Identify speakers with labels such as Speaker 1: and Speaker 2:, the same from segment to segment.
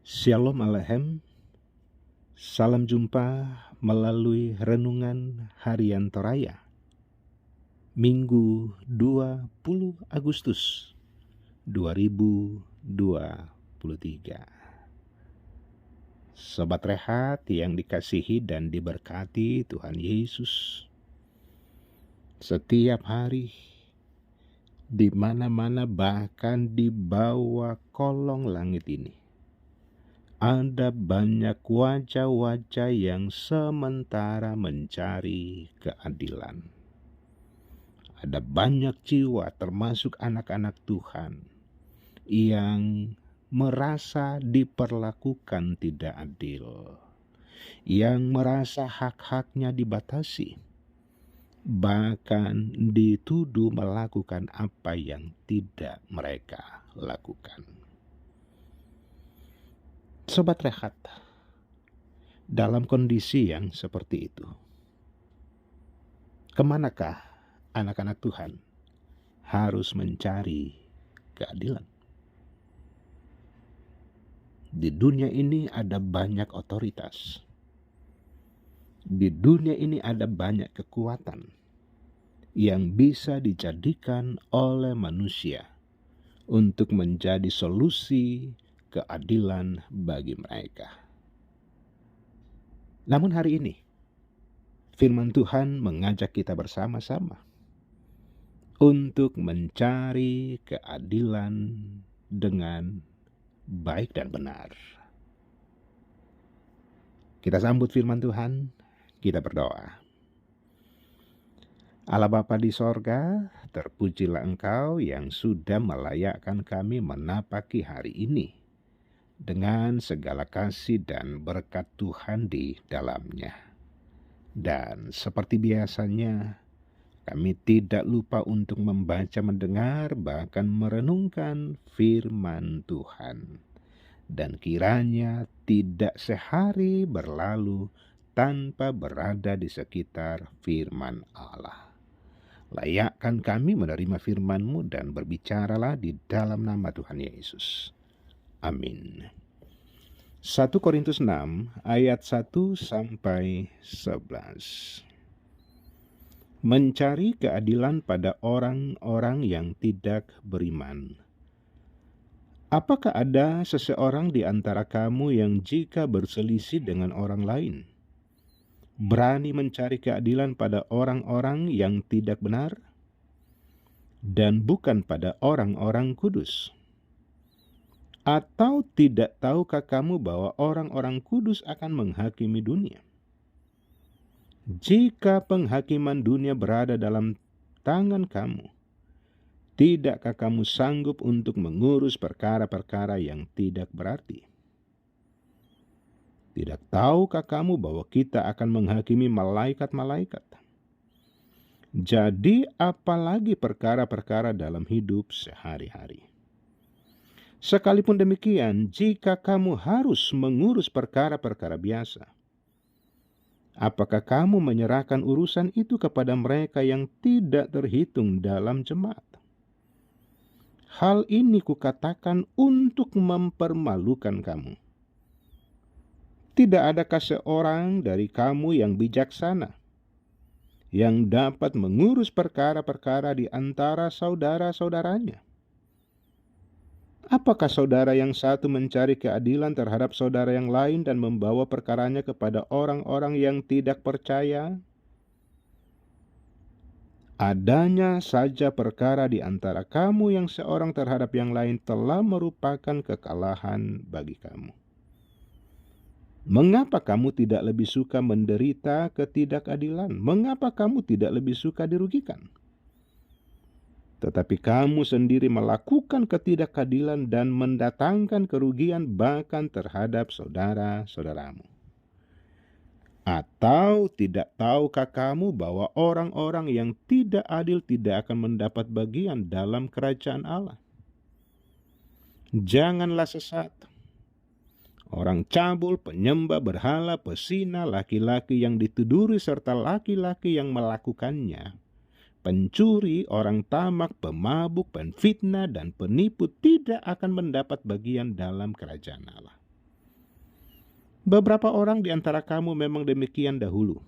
Speaker 1: Shalom Alehem, salam jumpa melalui renungan harian Toraya, Minggu 20 Agustus 2023. Sobat Rehat yang dikasihi dan diberkati Tuhan Yesus, setiap hari, di mana-mana bahkan di bawah kolong langit ini, ada banyak wajah-wajah yang sementara mencari keadilan. Ada banyak jiwa termasuk anak-anak Tuhan yang merasa diperlakukan tidak adil, yang merasa hak-haknya dibatasi, bahkan dituduh melakukan apa yang tidak mereka lakukan. Sobat Rehat, dalam kondisi yang seperti itu, kemanakah anak-anak Tuhan harus mencari keadilan? Di dunia ini ada banyak otoritas. Di dunia ini ada banyak kekuatan yang bisa dijadikan oleh manusia untuk menjadi solusi keadilan bagi mereka. Namun hari ini, firman Tuhan mengajak kita bersama-sama untuk mencari keadilan dengan baik dan benar. Kita sambut firman Tuhan, kita berdoa. Allah Bapa di sorga, terpujilah Engkau yang sudah melayakkan kami menapaki hari ini dengan segala kasih dan berkat Tuhan di dalamnya. Dan seperti biasanya, kami tidak lupa untuk membaca, mendengar, bahkan merenungkan firman Tuhan. Dan kiranya tidak sehari berlalu tanpa berada di sekitar firman Allah. Layakkan kami menerima firman-Mu dan berbicaralah di dalam nama Tuhan Yesus. Amin. 1 Korintus 6 ayat 1-11. Mencari keadilan pada orang-orang yang tidak beriman. Apakah ada seseorang di antara kamu yang jika berselisih dengan orang lain, berani mencari keadilan pada orang-orang yang tidak benar, dan bukan pada orang-orang kudus? Atau tidak tahukah kamu bahwa orang-orang kudus akan menghakimi dunia? Jika penghakiman dunia berada dalam tangan kamu, tidakkah kamu sanggup untuk mengurus perkara-perkara yang tidak berarti? Tidak tahukah kamu bahwa kita akan menghakimi malaikat-malaikat? Jadi apalagi perkara-perkara dalam hidup sehari-hari. Sekalipun demikian, jika kamu harus mengurus perkara-perkara biasa, apakah kamu menyerahkan urusan itu kepada mereka yang tidak terhitung dalam jemaat? Hal ini kukatakan untuk mempermalukan kamu. Tidak adakah seorang dari kamu yang bijaksana, yang dapat mengurus perkara-perkara di antara saudara-saudaranya? Apakah saudara yang satu mencari keadilan terhadap saudara yang lain dan membawa perkaranya kepada orang-orang yang tidak percaya? Adanya saja perkara di antara kamu yang seorang terhadap yang lain telah merupakan kekalahan bagi kamu. Mengapa kamu tidak lebih suka menderita ketidakadilan? Mengapa kamu tidak lebih suka dirugikan? Tetapi kamu sendiri melakukan ketidakadilan dan mendatangkan kerugian bahkan terhadap saudara-saudaramu. Atau tidak tahukah kamu bahwa orang-orang yang tidak adil tidak akan mendapat bagian dalam kerajaan Allah? Janganlah sesat. Orang cabul, penyembah berhala, pesina, laki-laki yang dituduri serta laki-laki yang melakukannya, pencuri, orang tamak, pemabuk, penfitnah, dan penipu tidak akan mendapat bagian dalam kerajaan Allah. Beberapa orang di antara kamu memang demikian dahulu.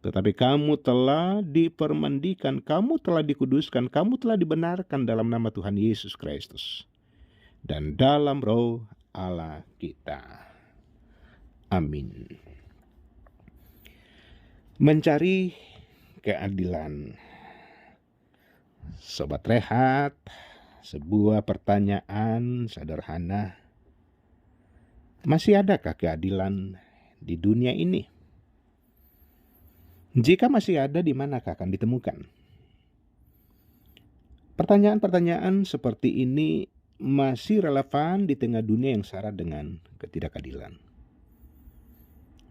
Speaker 1: Tetapi kamu telah dipermandikan, kamu telah dikuduskan, kamu telah dibenarkan dalam nama Tuhan Yesus Kristus dan dalam Roh Allah kita. Amin. Mencari keadilan. Sobat Rehat, sebuah pertanyaan sederhana. Masih adakah keadilan di dunia ini? Jika masih ada, di manakah akan ditemukan? Pertanyaan-pertanyaan seperti ini masih relevan di tengah dunia yang syarat dengan ketidakadilan.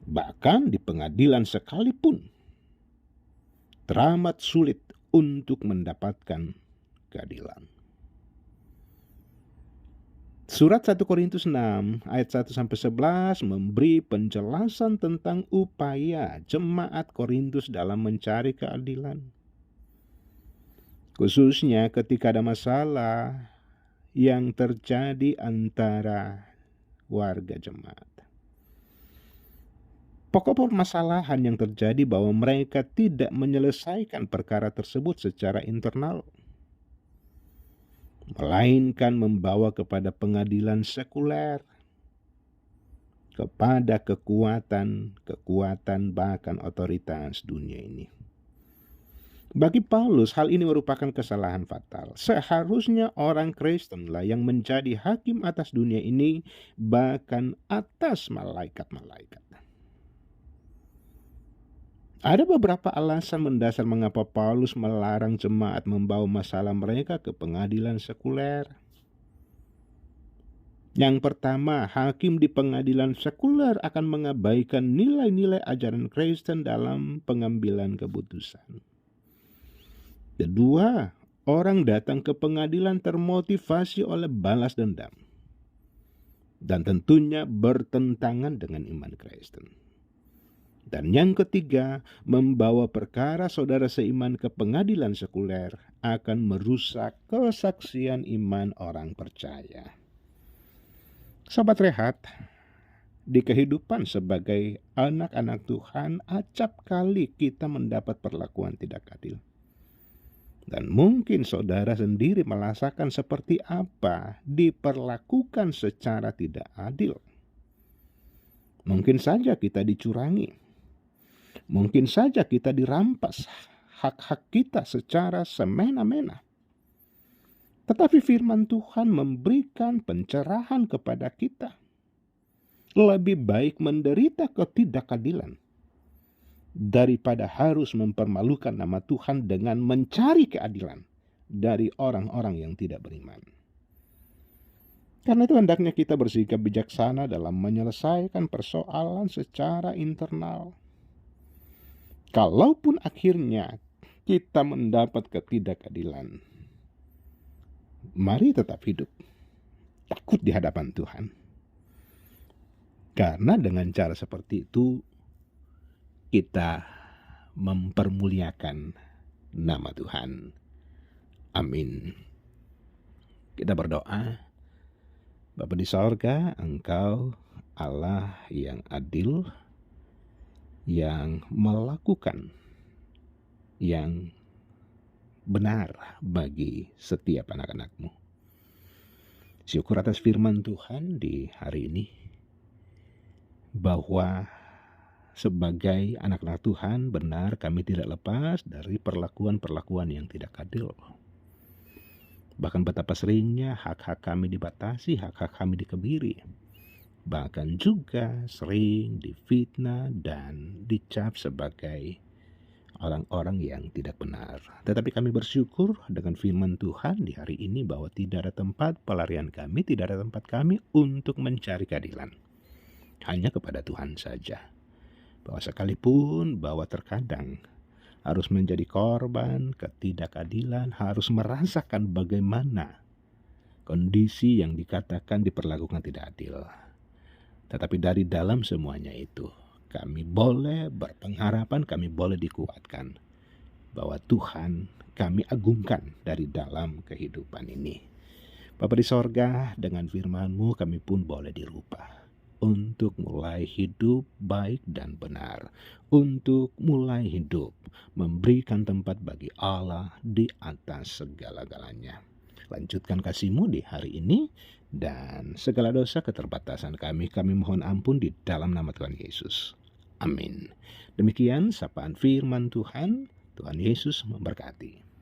Speaker 1: Bahkan di pengadilan sekalipun, teramat sulit untuk mendapatkan keadilan. Surat 1 Korintus 6 ayat 1-11 memberi penjelasan tentang upaya jemaat Korintus dalam mencari keadilan. Khususnya ketika ada masalah yang terjadi antara warga jemaat. Pokok permasalahan yang terjadi bahwa mereka tidak menyelesaikan perkara tersebut secara internal, melainkan membawa kepada pengadilan sekuler, kepada kekuatan bahkan otoritas dunia ini. Bagi Paulus, hal ini merupakan kesalahan fatal. Seharusnya orang Kristenlah yang menjadi hakim atas dunia ini, bahkan atas malaikat-malaikat. Ada beberapa alasan mendasar mengapa Paulus melarang jemaat membawa masalah mereka ke pengadilan sekuler. Yang pertama, hakim di pengadilan sekuler akan mengabaikan nilai-nilai ajaran Kristen dalam pengambilan keputusan. Kedua, orang datang ke pengadilan termotivasi oleh balas dendam, dan tentunya bertentangan dengan iman Kristen. Dan yang ketiga, membawa perkara saudara seiman ke pengadilan sekuler akan merusak kesaksian iman orang percaya. Sobat Rehat, di kehidupan sebagai anak-anak Tuhan, acap kali kita mendapat perlakuan tidak adil. Dan mungkin saudara sendiri merasakan seperti apa diperlakukan secara tidak adil. Mungkin saja kita dicurangi. Mungkin saja kita dirampas hak-hak kita secara semena-mena. Tetapi firman Tuhan memberikan pencerahan kepada kita. Lebih baik menderita ketidakadilan daripada harus mempermalukan nama Tuhan dengan mencari keadilan dari orang-orang yang tidak beriman. Karena itu hendaknya kita bersikap bijaksana dalam menyelesaikan persoalan secara internal. Kalaupun akhirnya kita mendapat ketidakadilan, mari tetap hidup takut di hadapan Tuhan. Karena dengan cara seperti itu, kita mempermuliakan nama Tuhan. Amin. Kita berdoa. Bapa di sorga, Engkau Allah yang adil, yang melakukan yang benar bagi setiap anak-anak-Mu. Syukur atas firman Tuhan di hari ini, bahwa sebagai anak-anak Tuhan benar kami tidak lepas dari perlakuan-perlakuan yang tidak adil. Bahkan betapa seringnya hak-hak kami dibatasi, hak-hak kami dikebiri. Bahkan juga sering difitnah dan dicap sebagai orang-orang yang tidak benar. Tetapi kami bersyukur dengan firman Tuhan di hari ini bahwa tidak ada tempat pelarian kami, tidak ada tempat kami untuk mencari keadilan. Hanya kepada Tuhan saja. Bahwa sekalipun bahwa terkadang harus menjadi korban ketidakadilan, harus merasakan bagaimana kondisi yang dikatakan diperlakukan tidak adil. Tetapi dari dalam semuanya itu, kami boleh berpengharapan, kami boleh dikuatkan bahwa Tuhan kami agungkan dari dalam kehidupan ini. Bapa di sorga, dengan firman-Mu kami pun boleh dirubah. untuk mulai hidup baik dan benar, untuk mulai hidup memberikan tempat bagi Allah di atas segala-galanya. Lanjutkan kasih-Mu di hari ini, dan segala dosa keterbatasan kami mohon ampun di dalam nama Tuhan Yesus. Amin. Demikian sapaan firman Tuhan. Tuhan Yesus memberkati.